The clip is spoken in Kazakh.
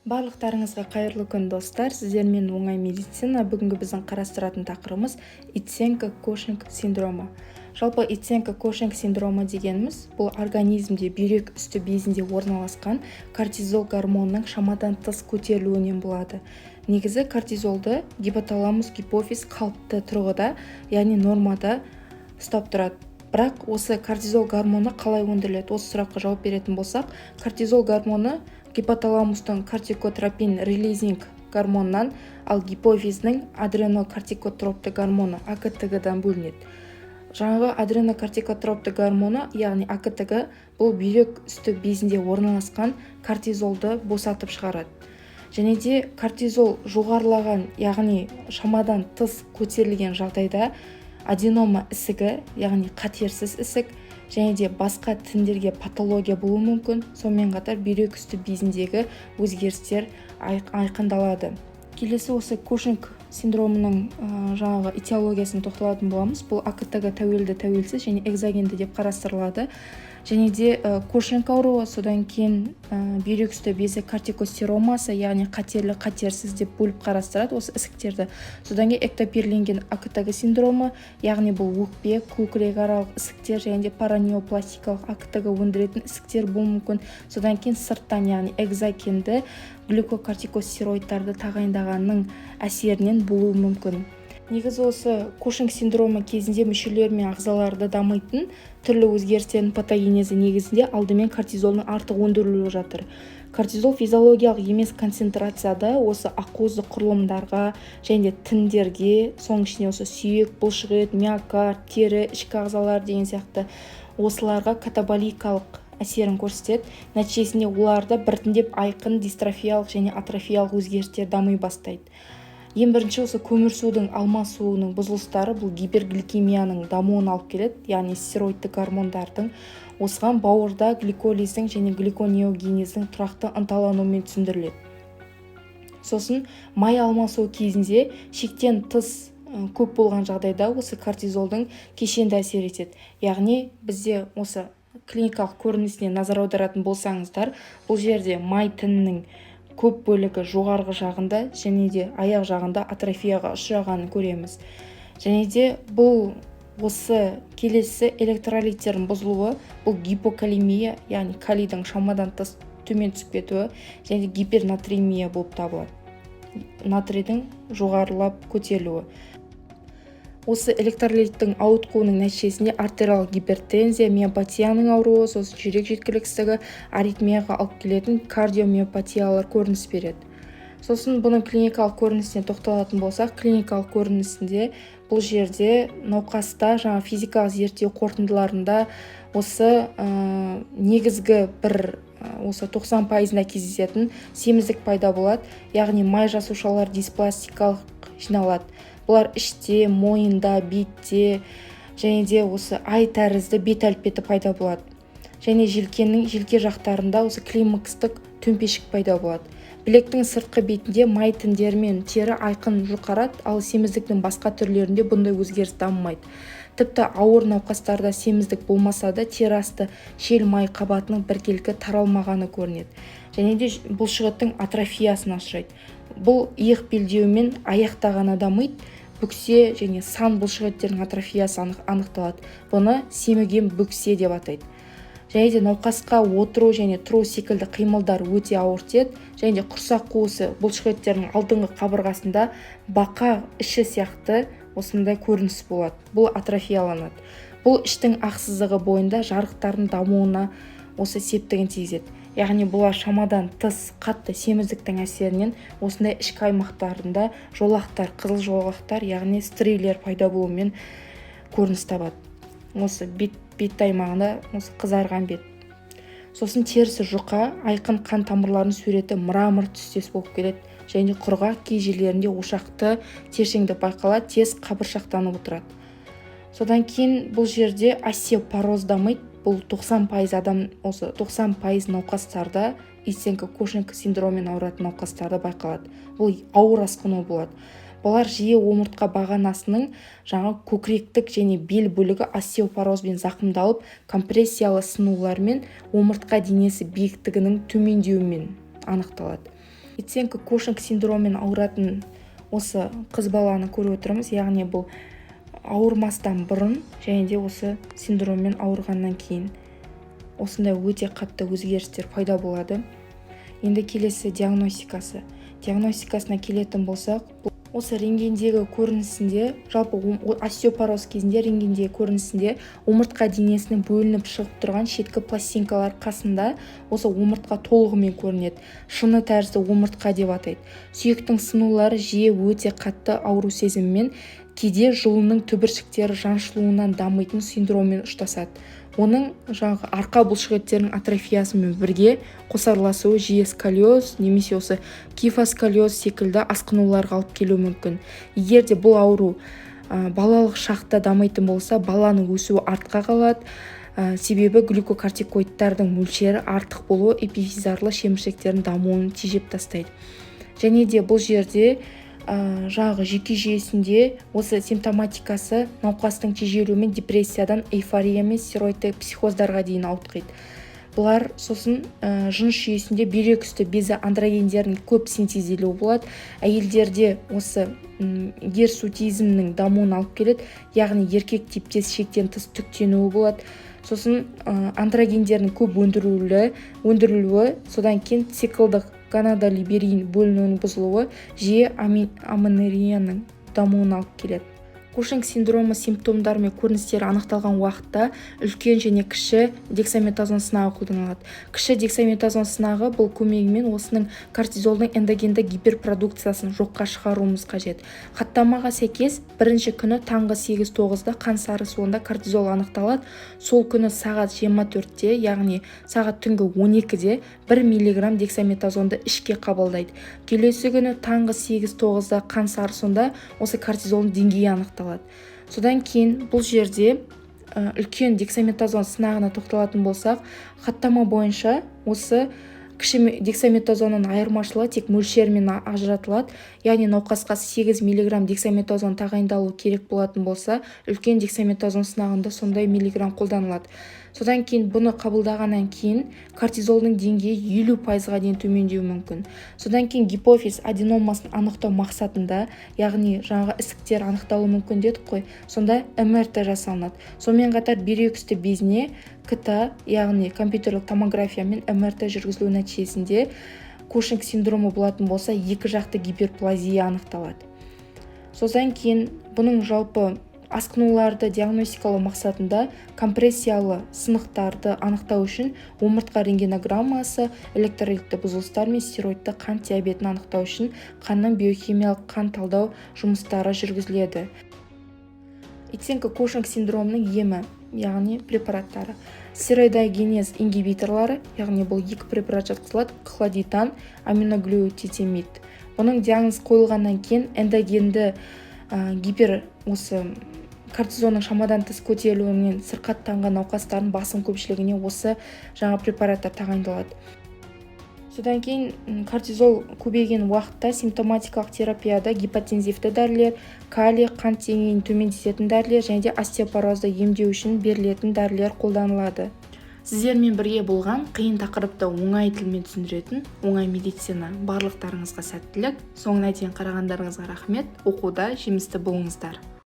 Барлықтарыңызға қайырлы күн достар, сіздермен оңай медицина. Бүгінгі біздің қарастыратын тақырыбымыз Иценко-Кошинг синдромы. Жалпы Иценко-Кошинг синдромы дегеніміз бұл организмде бүйрек үсті безінде орналасқан кортизол гормонының шамадан тыс көтерілуінен болады. Негізі кортизолды гипоталамус гипофиз қалыпты тұрғыда, яғни нормада ұстап тұрады. Бірақ осы кортизол гормоны қалай өндіріледі? Осы сұраққа жауап беретін болсақ, кортизол гормоны гипоталамустың кортикотропин релизинг гормонынан, ал гипофиздің адренокортикотропты гормоны АКТГ-дан бөлінеді. Жаңағы адренокортикотропты гормоны, яғни АКТГ, бұл бүйрек үсті безінде орналасқан кортизолды босатып шығарады. Және де кортизол жоғарылаған, яғни шамадан тыс көтерілген жағдайда аденома ісігі, яғни қатерсіз ісік, және де басқа тіндерге патология болуы мүмкін. Сонымен қатар бүйрек үсті безіндегі өзгерістер айқындалады. Келесі осы Кошинг синдромының жаңағы этиологиясын тоқталатын боламыз. Бұл АКТГ тәуелді, тәуелсіз және экзогенді деп қарастырылады. Және де Кошинг ауруы, содан кейін бүйрек үсті безі кортикостеромасы, яғни қатерлі, қатерсіз деп бөліп қарастырады осы ісіктерді. Содан кейін эктопирленген АКТГ синдромы, яғни бұл өкпе, көкірек аралық ісіктер, және де паранеопластикалық АКТГ өндіретін ісіктер болуы мүмкін. Содан кейін сырттан, яғни экзогенді глюкокортикостероидтарды тағайындағанның әсерінен болуы мүмкін. Негізі осы Кошинг синдромы кезінде мүшелер мен ағзаларда дамитын түрлі өзгерістердің патогенезі негізінде алдымен кортизолдың артық өндірілуі жатыр. Кортизол физиологиялық емес концентрацияда осы ақуызды құрылымдарға және де тіндерге, соның ішіне осы сүйек, бұлшықет, миокард, тері, ішкі ағзалар деген сияқты осыларға катаболикалық әсерін көрсетеді. Нәтижесінде оларда біртіндеп айқын дистрофиялық және атрофиялық өзгерістер дами бастайды. Ең бірінші осы көмірсудың алмасуының бұзылыстары бұл гипергликемияның дамуын алып келеді, яғни стероидты гормондардың. Осыған бауырда гликолиздің және гликонеогенездің тұрақты ынталануымен түсіндіріледі. Сосын май алмасу кезінде шектен тыс көп болған жағдайда осы кортизолдың кешенді әсер етеді. Яғни бізде осы клиникалық көрінісіне назар аударатын болсаңыздар, бұл жерде май тінінің көп бөлігі жоғарғы жағында және де аяқ жағында атрофияға ұшырағанын көреміз. Және де бұл осы келесі электролиттердің бұзылуы, бұл гипокалемия, яғни калийдің шамадан тыс төмен түсіп кетуі, және гипернатриемия болып табылады. Натрийдің жоғарылап көтерілуі. Осы электролиттің ауытқуының нәтижесінде артериялық гипертензия, миопатияның ауруы, сосын жүрек жеткіліксіздігі, аритмияға алып келетін кардиомиопатиялар көрініс береді. Сосын бұның клиникалық көрінісіне тоқталатын болсақ, клиникалық көрінісінде бұл жерде науқаста жаңа физикалық зерттеу қорытындыларында осы негізгі бір осы 90%-ында кездесетін семіздік пайда болады, яғни май жасушалар диспластикалық жиналады. Бұлар іште, мойында, бетте, және де осы ай тәрізді бет әлпеті пайда болады. Және желкенің желке жақтарында осы климакстық төмпешік пайда болады. Білектің сыртқы бетінде май тіндері мен тері айқын жұқарады, ал семіздіктің басқа түрлерінде бұндай өзгеріс дамымайды. Тіпті ауыр науқастарда семіздік болмаса да тері асты шел май қабатының біркелкі таралмағаны көрінеді. Және де бұлшықеттің атрофиясына ұшырайды. Бұл иық белдеумен аяқта ғана дамиды, бүксе және сан бұлшықеттердің атрофиясы анықталады. Бұны семіген бүксе деп атайды. Және де науқасқа отыру және тұру секілді қимылдар өте ауыр тиеді, және де құрсақ қуысы бұлшықеттердің алдыңғы қабырғасында бақа іші сияқты осындай көрініс болады. Бұл атрофияланады. Бұл іштің ақсыздығы бойында жарықтардың дамуына осы септігін тигізеді. Яғни бұлар шамадан тыс қатты семіздіктің әсерінен осындай ішкі аймақтарында жолақтар, қызыл жолақтар, яғни стрейлер пайда болуымен көрініс табады. Осы бет аймағында осы қызарған бет. Сосын терісі жұқа, айқын қан тамырларының суреті мрамор түстес болып келеді. Және құрғақ кей жерлерінде ошақты тершеңдік байқалады, тез қабыршақтанып отырады. Содан кейін бұл жерде остеопороз дамиды. Бұл 90% адам, осы 90% науқастарда Иценко-Кошинг синдромымен ауыратын науқастарда байқалады. Бұл ауыр асқыну болады. Бұлар жиі омыртқа бағанасының жаңа көкіректік және бел бөлігі остеопорозбен зақымдалып, компрессиялы сынулармен омыртқа денесі биіктігінің төмендеуімен анықталады. иценко кошинг синдромымен ауыратын осы қыз баланы көріп отырмыз. Яғни бұл ауырмастан бұрын және де осы синдроммен ауырғаннан кейін осындай өте қатты өзгерістер пайда болады. Енді келесі диагностикасына келетін болсақ, осы рентгендегі көрінісінде, жалпы остеопороз кезінде рентгендегі көрінісінде омыртқа денесінің бөлініп шығып тұрған шеткі пластинкалар қасында осы омыртқа толығымен көрінеді. Шыны тәрізді омыртқа деп атайды. Сүйектің сынулары жиі өте қатты ауру сезімімен, кейде жұлынның түбіршіктері жаншылуынан дамитын синдроммен ұштасады. Оның арқа бұлшықеттерінің атрофиясымен бірге қосарласуы жиі сколиоз немесе осы кифосколиоз секілді асқынуларға алып келуі мүмкін. Егер де бұл ауру балалық шақта дамитын болса, баланың өсуі артқа қалады. Себебі глюкокортикоидтардың мөлшері артық болуы эпифизарлы шеміршектердің дамуын тежеп тастайды. Және де бұл жерде жүйке жүйесінде осы симптоматикасы науқастың тежелуімен депрессиядан эйфория мен стероидты психоздарға дейін ауытқиды. Бұлар сосын жыныс жүйесінде бүйрек үсті безі андрогендердің көп синтезделуі болады. Әйелдерде осы гирсутизмнің дамуын алып келеді, яғни еркек типтес шектен тыс түктенуі болады. Сосын андрогендердің көп өндірілуі, содан кейін циклдық гонадолиберин бөлінуінің бұзылуы жиі аменоррhеяның дамуына алып келеді. Кушинг синдромы симптомдары мен көріністері анықталған уақытта үлкен және кіші дексаметазон сынағы қолданылады. Кіші дексаметазон сынағы бұл көмегімен осының кортизолдың эндогенді гиперпродукциясын жоққа шығаруымыз қажет. Хаттамаға сәйкес бірінші күні таңғы 8-9-да қан сарысуында кортизол анықталады. Сол күні сағат 24-те, яғни сағат түнгі 12-де 1 мг дексаметазонды ішке қабылдайды. Келесі күні таңғы 8-9-да қан сарысуында осы кортизолдың деңгейі анықталады. Содан кейін бұл жерде үлкен дексаметазон сынағына тоқталатын болсақ, хаттама бойынша осы кіші дексаметазонның айырмашылығы тек мөлшермен ажыратылады. Яғни науқасқа 8 мг дексаметазон тағайындалу керек болатын болса, үлкен дексаметазон сынағында сондай миллиграмм қолданылады. Содан кейін бұны қабылдағаннан кейін кортизолдың деңгейі 50%-ға дейін төмендеуі мүмкін. Содан кейін гипофиз аденомасын анықтау мақсатында, яғни жаңағы ісіктер анықталуы мүмкін дедік қой, сонда МРТ жасалынады. Сонымен қатар бүйрек үсті безіне КТ, яғни компьютерлік томография мен МРТ жүргізілу нәтижесінде Кушинг синдромы болатын болса, екі жақты гиперплазия анықталады. Содан кейін бұның жалпы асқынуларды диагностикалау мақсатында компрессиялы сынықтарды анықтау үшін омыртқа рентгенограммасы, электролитті бұзылыстар мен стероидты қант диабетін анықтау үшін қанның биохимиялық қан талдау жұмыстары жүргізіледі. Иценко Кушинг синдромының емі, яғни препараттары. Стероидогенез ингибиторлары, яғни бұл екі препарат жатқызылады, хлодитан, аминоглютитамид. Бұның диагноз қойылғаннан кейін эндогенді кортизонның шамадан тыс көтерілуінен сырқаттанған науқастардың басым көпшілігіне осы жаңа препараттар тағайындалады. Содан кейін кортизол көбейген уақытта симптоматикалық терапияда гипотензивті дәрілер, калий, қант деңгейін төмендететін дәрілер және де остеопорозды емдеу үшін берілетін дәрілер қолданылады. Сіздермен бірге болған қиын тақырыпты оңай тілмен түсіндіретін оңай медицина. Барлықтарыңызға сәттілік. Соңына дейін қарағандарыңызға рахмет. Оқуда жемісті болыңыздар.